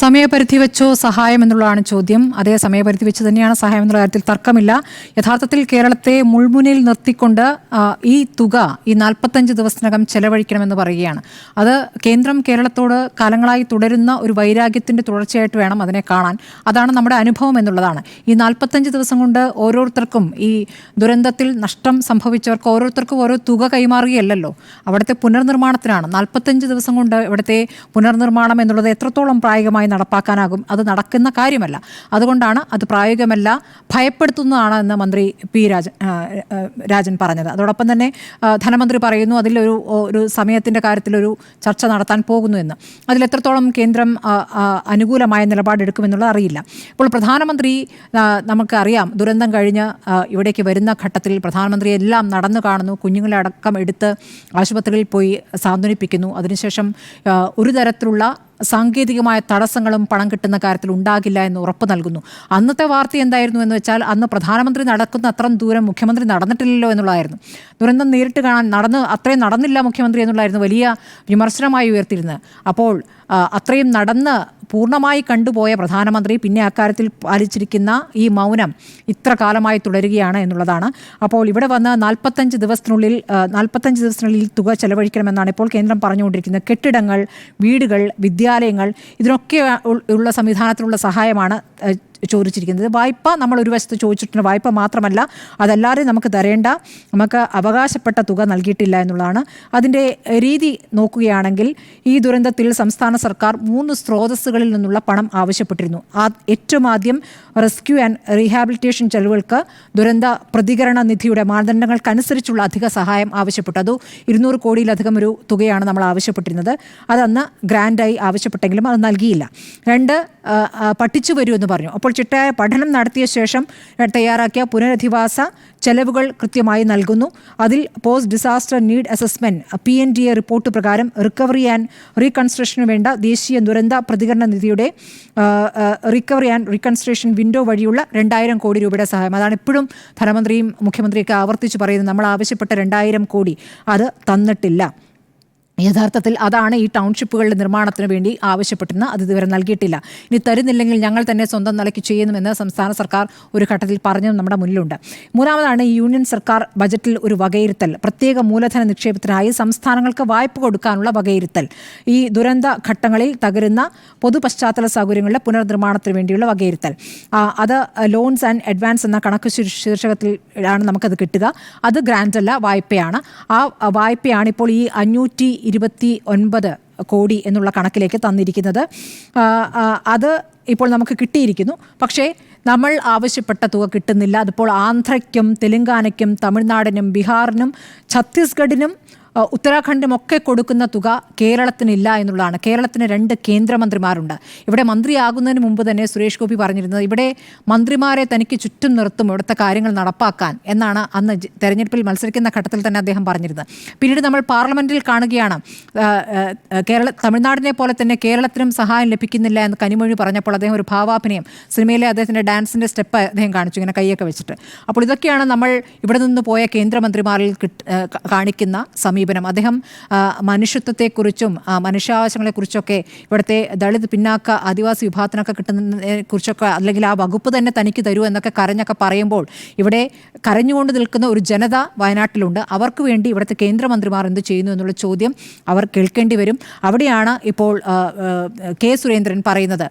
സമയപരിധി വെച്ചോ സഹായം എന്നുള്ളതാണ് ചോദ്യം. അതേ സമയപരിധി വെച്ച് തന്നെയാണ് സഹായം എന്നുള്ള കാര്യത്തിൽ തർക്കമില്ല. യഥാർത്ഥത്തിൽ കേരളത്തെ മുൾമുനയിൽ നിർത്തിക്കൊണ്ട് ഈ തുക ഈ 45 ദിവസത്തിനകം ചെലവഴിക്കണമെന്ന് പറയുകയാണ്. അത് കേന്ദ്രം കേരളത്തോട് കാലങ്ങളായി തുടരുന്ന ഒരു വൈരാഗ്യത്തിൻ്റെ തുടർച്ചയായിട്ട് വേണം അതിനെ കാണാൻ. അതാണ് നമ്മുടെ അനുഭവം എന്നുള്ളതാണ്. ഈ 45 ദിവസം കൊണ്ട് ഓരോരുത്തർക്കും ഈ ദുരന്തത്തിൽ നഷ്ടം സംഭവിച്ചവർക്ക് ഓരോരുത്തർക്കും ഓരോ തുക കൈമാറുകയല്ലോ. അവിടുത്തെ പുനർനിർമ്മാണത്തിനാണ് 45 ദിവസം കൊണ്ട് ഇവിടുത്തെ പുനർനിർമ്മാണം എന്നുള്ളത് എത്രത്തോളം പ്രായോഗികമായി നടപ്പാക്കാനാകും, അത് നടക്കുന്ന കാര്യമല്ല. അതുകൊണ്ടാണ് അത് പ്രായോഗികമല്ല, ഭയപ്പെടുത്തുന്നതാണ് എന്ന് മന്ത്രി പി രാജൻ പറഞ്ഞത്. അതോടൊപ്പം തന്നെ ധനമന്ത്രി പറയുന്നു ഒരു സമയത്തിൻ്റെ കാര്യത്തിലൊരു ചർച്ച നടത്താൻ പോകുന്നു എന്ന്. അതിലെത്രത്തോളം കേന്ദ്രം അനുകൂലമായ നിലപാടെടുക്കുമെന്നുള്ളത് അറിയില്ല. ഇപ്പോൾ പ്രധാനമന്ത്രി, നമുക്കറിയാം, ദുരന്തം കഴിഞ്ഞ് ഇവിടേക്ക് വരുന്ന ഘട്ടത്തിൽ പ്രധാനമന്ത്രി എല്ലാം നടന്നു കാണുന്നു, കുഞ്ഞുങ്ങളെ അടക്കം എടുത്ത് ആശുപത്രിയിൽ പോയി സാന്ത്വനിപ്പിക്കുന്നു. അതിനുശേഷം ഒരു തരത്തിലുള്ള സാങ്കേതികമായ തടസ്സങ്ങളും പണം കിട്ടുന്ന കാര്യത്തിൽ ഉണ്ടാകില്ല എന്ന് ഉറപ്പ് നൽകുന്നു. അന്നത്തെ വാർത്ത എന്തായിരുന്നു എന്ന് വെച്ചാൽ, അന്ന് പ്രധാനമന്ത്രി നടക്കുന്ന അത്രയും ദൂരം മുഖ്യമന്ത്രി നടന്നിട്ടില്ലല്ലോ എന്നുള്ളതായിരുന്നു. ദുരന്തം നേരിട്ട് കാണാൻ അത്രയും നടന്നില്ല മുഖ്യമന്ത്രി എന്നുള്ളതായിരുന്നു വലിയ വിമർശനമായി ഉയർത്തിയിരുന്നത്. അപ്പോൾ അത്രയും നടന്ന് പൂർണ്ണമായി കണ്ടുപോയ പ്രധാനമന്ത്രി പിന്നെ അക്കാര്യത്തിൽ പാലിച്ചിരിക്കുന്ന ഈ മൗനം ഇത്ര കാലമായി തുടരുകയാണ് എന്നുള്ളതാണ്. അപ്പോൾ ഇവിടെ വന്ന് 45 ദിവസത്തിനുള്ളിൽ തുക ചെലവഴിക്കണമെന്നാണ് ഇപ്പോൾ കേന്ദ്രം പറഞ്ഞുകൊണ്ടിരിക്കുന്നത്. കെട്ടിടങ്ങൾ, വീടുകൾ, വിദ്യാലയങ്ങൾ, ഇതിനൊക്കെ ഉള്ള സംവിധാനത്തിലുള്ള സഹായമാണ് ചോദിച്ചിരിക്കുന്നത്. വായ്പ നമ്മൾ ഒരു വശത്ത് ചോദിച്ചിട്ടുണ്ട്. വായ്പ മാത്രമല്ല, അതല്ലാതെ നമുക്ക് തരേണ്ട, നമുക്ക് അവകാശപ്പെട്ട തുക നൽകിയിട്ടില്ല എന്നുള്ളതാണ്. അതിൻ്റെ രീതി നോക്കുകയാണെങ്കിൽ ഈ ദുരന്തത്തിൽ സംസ്ഥാന സർക്കാർ 3 സ്രോതസ്സുകളിൽ നിന്നുള്ള പണം ആവശ്യപ്പെട്ടിരുന്നു. ഏറ്റവും ആദ്യം റെസ്ക്യൂ ആൻഡ് റീഹാബിലിറ്റേഷൻ ചെലവുകൾക്ക് ദുരന്ത പ്രതികരണ നിധിയുടെ മാനദണ്ഡങ്ങൾക്കനുസരിച്ചുള്ള അധിക സഹായം ആവശ്യപ്പെട്ടു. അത് 200 കോടിയിലധികം ഒരു തുകയാണ് നമ്മൾ ആവശ്യപ്പെട്ടിരുന്നത്. അതന്ന് ഗ്രാൻഡായി ആവശ്യപ്പെട്ടെങ്കിലും അത് നൽകിയില്ല. 2, പഠിച്ചു വരൂ എന്ന് പറഞ്ഞു. അപ്പോൾ ചിട്ടയായ പഠനം നടത്തിയ ശേഷം തയ്യാറാക്കിയ പുനരധിവാസ ചെലവുകൾ കൃത്യമായി നൽകുന്നു. അതിൽ post disaster need assessment PNDA report പ്രകാരം റിക്കവറി ആൻഡ് റീകൺസ്ട്രക്ഷന് വേണ്ട ദേശീയ ദുരന്ത പ്രതികരണ നിധിയുടെ റിക്കവറി ആൻഡ് റീകൺസ്ട്രക്ഷൻ വിൻഡോ വഴിയുള്ള 2000 കോടി രൂപയുടെ സഹായം. അതാണ് ഇപ്പോഴും ധനമന്ത്രിയും മുഖ്യമന്ത്രിയൊക്കെ ആവർത്തിച്ച് പറയുന്നത്. നമ്മൾ ആവശ്യപ്പെട്ട 2000 കോടി അത് തന്നിട്ടില്ല. യഥാർത്ഥത്തിൽ അതാണ് ഈ ടൗൺഷിപ്പുകളുടെ നിർമ്മാണത്തിന് വേണ്ടി ആവശ്യപ്പെട്ടിരുന്നത്. അത് ഇതുവരെ നൽകിയിട്ടില്ല. ഇനി തരുന്നില്ലെങ്കിൽ ഞങ്ങൾ തന്നെ സ്വന്തം നിലയ്ക്ക് ചെയ്യുന്നുവെന്ന് സംസ്ഥാന സർക്കാർ ഒരു ഘട്ടത്തിൽ പറഞ്ഞതും നമ്മുടെ മുന്നിലുണ്ട്. മൂന്നാമതാണ് ഈ യൂണിയൻ സർക്കാർ ബജറ്റിൽ ഒരു വകയിരുത്തൽ, പ്രത്യേക മൂലധന നിക്ഷേപത്തിനായി സംസ്ഥാനങ്ങൾക്ക് വായ്പ കൊടുക്കാനുള്ള വകയിരുത്തൽ. ഈ ദുരന്ത ഘട്ടങ്ങളിൽ തകരുന്ന പൊതു പശ്ചാത്തല സൗകര്യങ്ങളുടെ പുനർനിർമ്മാണത്തിന് വേണ്ടിയുള്ള വകയിരുത്തൽ. അത് ലോൺസ് ആൻഡ് അഡ്വാൻസ് എന്ന കണക്ക് ശീർഷകത്തിലാണ് നമുക്കത് കിട്ടുക. അത് ഗ്രാന്റ് അല്ല, വായ്പയാണ്. ആ വായ്പയാണ് ഇപ്പോൾ ഈ 529 കോടി എന്നുള്ള കണക്കിലേക്ക് തന്നിരിക്കുന്നത്. അത് ഇപ്പോൾ നമുക്ക് കിട്ടിയിരിക്കുന്നു. പക്ഷേ നമ്മൾ ആവശ്യപ്പെട്ട തുക കിട്ടുന്നില്ല. അതിപ്പോൾ ആന്ധ്രയ്ക്കും തെലങ്കാനയ്ക്കും തമിഴ്നാടിനും ബീഹാറിനും ഛത്തീസ്ഗഡിനും ഉത്തരാഖണ്ഡും ഒക്കെ കൊടുക്കുന്ന തുക കേരളത്തിനില്ല എന്നുള്ളതാണ്. കേരളത്തിന് 2 കേന്ദ്രമന്ത്രിമാരുണ്ട്. ഇവിടെ മന്ത്രിയാകുന്നതിന് മുമ്പ് തന്നെ സുരേഷ് ഗോപി പറഞ്ഞിരുന്നത് ഇവിടെ മന്ത്രിമാരെ തനിക്ക് ചുറ്റും നിർത്തും ഇവിടുത്തെ കാര്യങ്ങൾ നടപ്പാക്കാൻ എന്നാണ് അന്ന് തെരഞ്ഞെടുപ്പിൽ മത്സരിക്കുന്ന ഘട്ടത്തിൽ തന്നെ അദ്ദേഹം പറഞ്ഞിരുന്നത്. പിന്നീട് നമ്മൾ പാർലമെൻറ്റിൽ കാണുകയാണ്, തമിഴ്നാടിനെ പോലെ തന്നെ കേരളത്തിനും സഹായം ലഭിക്കുന്നില്ല എന്ന് കനിമൊഴി പറഞ്ഞപ്പോൾ അദ്ദേഹം ഒരു ഭാവാഭിനയം, സിനിമയിലെ അദ്ദേഹത്തിൻ്റെ ഡാൻസിൻ്റെ സ്റ്റെപ്പ് അദ്ദേഹം കാണിച്ചു, ഇങ്ങനെ കൈയൊക്കെ വെച്ചിട്ട്. അപ്പോൾ ഇതൊക്കെയാണ് നമ്മൾ ഇവിടെ നിന്ന് പോയ കേന്ദ്രമന്ത്രിമാരിൽ കാണിക്കുന്ന സമീപനം. അദ്ദേഹം മനുഷ്യത്വത്തെക്കുറിച്ചും മനുഷ്യാവകാശങ്ങളെക്കുറിച്ചൊക്കെ ഇവിടുത്തെ ദളിത് പിന്നാക്ക ആദിവാസി വിഭാഗത്തിനൊക്കെ കിട്ടുന്നതിനെ കുറിച്ചൊക്കെ, അല്ലെങ്കിൽ ആ വകുപ്പ് തന്നെ തനിക്ക് തരൂ എന്നൊക്കെ കരഞ്ഞൊക്കെ പറയുമ്പോൾ ഇവിടെ കരഞ്ഞുകൊണ്ട് നിൽക്കുന്ന ഒരു ജനത വയനാട്ടിലുണ്ട്. അവർക്ക് വേണ്ടി ഇവിടുത്തെ കേന്ദ്രമന്ത്രിമാർ എന്ത് ചെയ്യുന്നു എന്നുള്ള ചോദ്യം അവർ കേൾക്കേണ്ടി വരും. അവിടെയാണ് ഇപ്പോൾ കെ സുരേന്ദ്രൻ പറയുന്നത്,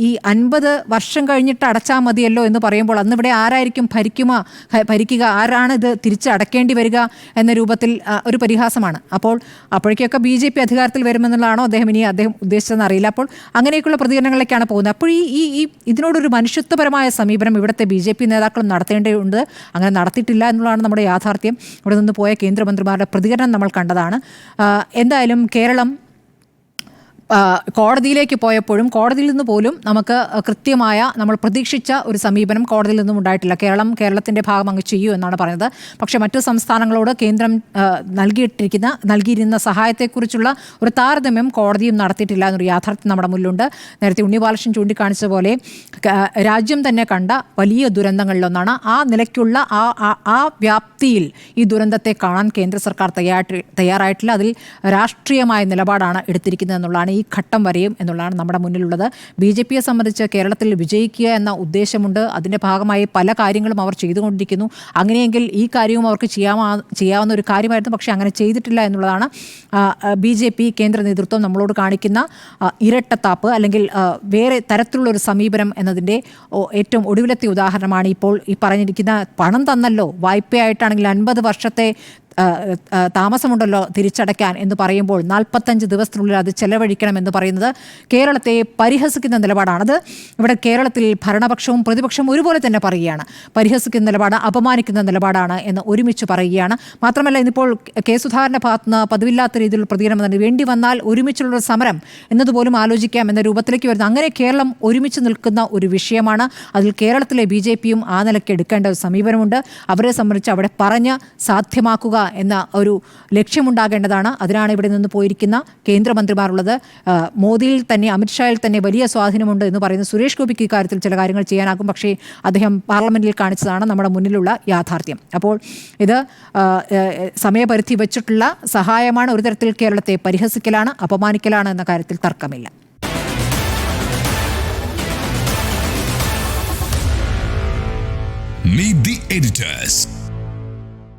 ഈ 50 വർഷം കഴിഞ്ഞിട്ട് അടച്ചാൽ മതിയല്ലോ എന്ന് പറയുമ്പോൾ അന്നിവിടെ ആരായിരിക്കും ഭരിക്കുക, ആരാണ് ഇത് തിരിച്ചടക്കേണ്ടി വരിക എന്ന രൂപത്തിൽ ഒരു പരിഹാസമാണ്. അപ്പോഴേക്കൊക്കെ BJP അധികാരത്തിൽ വരുമെന്നുള്ളതാണോ അദ്ദേഹം ഉദ്ദേശിച്ചതെന്ന് അറിയില്ല. അപ്പോൾ അങ്ങനെയൊക്കെയുള്ള പ്രതികരണങ്ങളിലേക്കാണ് പോകുന്നത്. അപ്പോൾ ഈ ഇതിനോടൊരു മനുഷ്യത്വപരമായ സമീപനം ഇവിടുത്തെ BJP നേതാക്കളും നടത്തേണ്ടതുണ്ട്. അങ്ങനെ നടത്തിയിട്ടില്ല എന്നുള്ളതാണ് നമ്മുടെ യാഥാർത്ഥ്യം. ഇവിടെ നിന്ന് പോയ കേന്ദ്രമന്ത്രിമാരുടെ പ്രതികരണം നമ്മൾ കണ്ടതാണ്. എന്തായാലും കേരളം കോടതിയിലേക്ക് പോയപ്പോഴും കോടതിയിൽ നിന്ന് പോലും നമുക്ക് കൃത്യമായ നമ്മൾ പ്രതീക്ഷിച്ച ഒരു സമീപനം കോടതിയിൽ നിന്നും ഉണ്ടായിട്ടില്ല. കേരളത്തിൻ്റെ ഭാഗം അങ്ങ് ചെയ്യൂ എന്നാണ് പറഞ്ഞത്. പക്ഷേ മറ്റു സംസ്ഥാനങ്ങളോട് കേന്ദ്രം നൽകിയിരുന്ന സഹായത്തെക്കുറിച്ചുള്ള ഒരു താരതമ്യം കോടതിയും നടത്തിയിട്ടില്ല എന്നൊരു യാഥാർത്ഥ്യം നമ്മുടെ മുന്നിലുണ്ട്. നേരത്തെ ഉണ്ണിബാലകൃഷ്ണൻ ചൂണ്ടിക്കാണിച്ച പോലെ രാജ്യം തന്നെ കണ്ട വലിയ ദുരന്തങ്ങളിലൊന്നാണ്. ആ നിലയ്ക്കുള്ള ആ വ്യാപ്തിയിൽ ഈ ദുരന്തത്തെ കാണാൻ കേന്ദ്ര സർക്കാർ തയ്യാറായിട്ടില്ല. അതിൽ രാഷ്ട്രീയമായ നിലപാടാണ് എടുത്തിരിക്കുന്നത് എന്നുള്ളതാണ്. ഈ ഘട്ടം വരെയും എന്നുള്ളതാണ് നമ്മുടെ മുന്നിലുള്ളത്. BJPയെ സംബന്ധിച്ച് കേരളത്തിൽ വിജയിക്കുക എന്ന ഉദ്ദേശമുണ്ട്. അതിൻ്റെ ഭാഗമായി പല കാര്യങ്ങളും അവർ ചെയ്തുകൊണ്ടിരിക്കുന്നു. അങ്ങനെയെങ്കിൽ ഈ കാര്യവും അവർക്ക് ചെയ്യാവുന്ന ഒരു കാര്യമായിരുന്നു. പക്ഷേ അങ്ങനെ ചെയ്തിട്ടില്ല എന്നുള്ളതാണ് BJP കേന്ദ്ര നേതൃത്വം നമ്മളോട് കാണിക്കുന്ന ഇരട്ടത്താപ്പ് അല്ലെങ്കിൽ വേറെ തരത്തിലുള്ളൊരു സമീപനം എന്നതിൻ്റെ ഏറ്റവും ഒടുവിലത്തെ ഉദാഹരണമാണ് ഇപ്പോൾ ഈ പറഞ്ഞിരിക്കുന്ന പണം തന്നല്ലോ, വായ്പയായിട്ടാണെങ്കിൽ 50 വർഷത്തെ താമസമുണ്ടല്ലോ തിരിച്ചടയ്ക്കാൻ എന്ന് പറയുമ്പോൾ 45 ദിവസത്തിനുള്ളിൽ അത് ചെലവഴിക്കണമെന്ന് പറയുന്നത് കേരളത്തെ പരിഹസിക്കുന്ന നിലപാടാണത്. ഇവിടെ കേരളത്തിൽ ഭരണപക്ഷവും പ്രതിപക്ഷവും ഒരുപോലെ തന്നെ പറയുകയാണ്. പരിഹസിക്കുന്ന നിലപാട്, അപമാനിക്കുന്ന നിലപാടാണ് എന്ന് ഒരുമിച്ച് പറയുകയാണ്. മാത്രമല്ല ഇന്നിപ്പോൾ കെ സുധാകരൻ്റെ ഭാഗത്തുനിന്ന് പതിവില്ലാത്ത രീതിയിലുള്ള പ്രതികരണം തന്നെ, വേണ്ടി വന്നാൽ ഒരുമിച്ചുള്ള സമരം എന്നതുപോലും ആലോചിക്കാം എന്ന രൂപത്തിലേക്ക് വരുന്നത്. അങ്ങനെ കേരളം ഒരുമിച്ച് നിൽക്കുന്ന ഒരു വിഷയമാണ്. അതിൽ കേരളത്തിലെ BJPയും ആ നിലയ്ക്ക് എടുക്കേണ്ട ഒരു സമീപനമുണ്ട്. അവരെ സംബന്ധിച്ച് അവിടെ പറഞ്ഞ് സാധ്യമാക്കുക എന്ന ഒരു ലക്ഷ്യമുണ്ടാകേണ്ടതാണ്. അതിനാണ് ഇവിടെ നിന്ന് പോയിരിക്കുന്ന കേന്ദ്രമന്ത്രിമാരുള്ളത്. മോദിയിൽ തന്നെ, അമിത്ഷായിൽ തന്നെ വലിയ സ്വാധീനമുണ്ട് എന്ന് പറയുന്ന സുരേഷ് ഗോപിക്ക് ഇക്കാര്യത്തിൽ ചില കാര്യങ്ങൾ ചെയ്യാനാകും. പക്ഷേ അദ്ദേഹം പാർലമെന്റിൽ കാണിച്ചതാണ് നമ്മുടെ മുന്നിലുള്ള യാഥാർത്ഥ്യം. അപ്പോൾ ഇത് സമയപരിധി വെച്ചിട്ടുള്ള സഹായമാണ്. ഒരു തരത്തിൽ കേരളത്തെ പരിഹസിക്കലാണ്, അപമാനിക്കലാണ് എന്ന കാര്യത്തിൽ തർക്കമില്ല. Meet the editors.